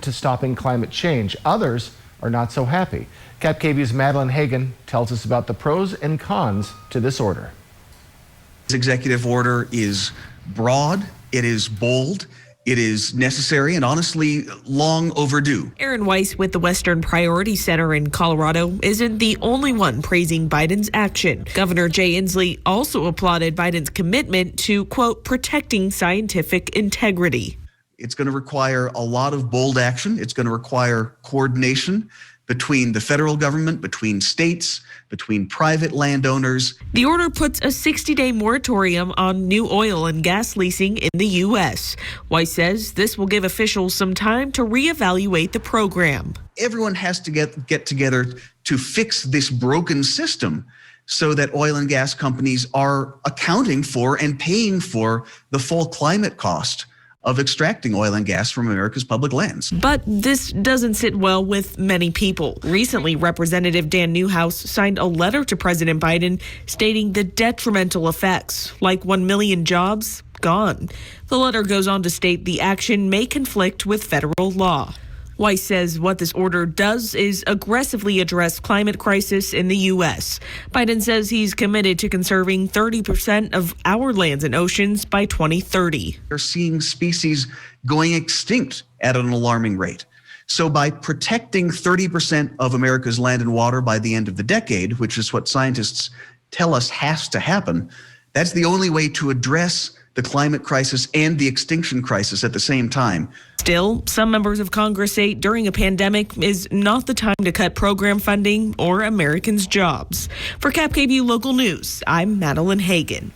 to stopping climate change. Others are not so happy. KapKV's Madeleine Hagen tells us about the pros and cons to this order. This executive order is broad, it is bold, it is necessary and honestly long overdue. Aaron Weiss with the Western Priority Center in Colorado isn't the only one praising Biden's action. Governor Jay Inslee also applauded Biden's commitment to, quote, protecting scientific integrity. It's going to require a lot of bold action. It's going to require coordination between the federal government, between states, between private landowners. The order puts a 60-day moratorium on new oil and gas leasing in the U.S. Weiss says this will give officials some time to reevaluate the program. Everyone has to get together to fix this broken system so that oil and gas companies are accounting for and paying for the full climate cost of extracting oil and gas from America's public lands. But this doesn't sit well with many people. Recently, Representative Dan-Newhouse signed a letter to President Biden stating the detrimental effects, like 1 million jobs gone. The letter goes on to state the action may conflict with federal law. Weiss says what this order does is aggressively address climate crisis in the U.S. Biden says he's committed to conserving 30% of our lands and oceans by 2030. We're seeing species going extinct at an alarming rate. So by protecting 30% of America's land and water by the end of the decade, which is what scientists tell us has to happen, that's the only way to address the climate crisis and the extinction crisis at the same time. Still, some members of Congress say during a pandemic is not the time to cut program funding or Americans' jobs. For KapKV Local News, I'm Madeleine Hagen.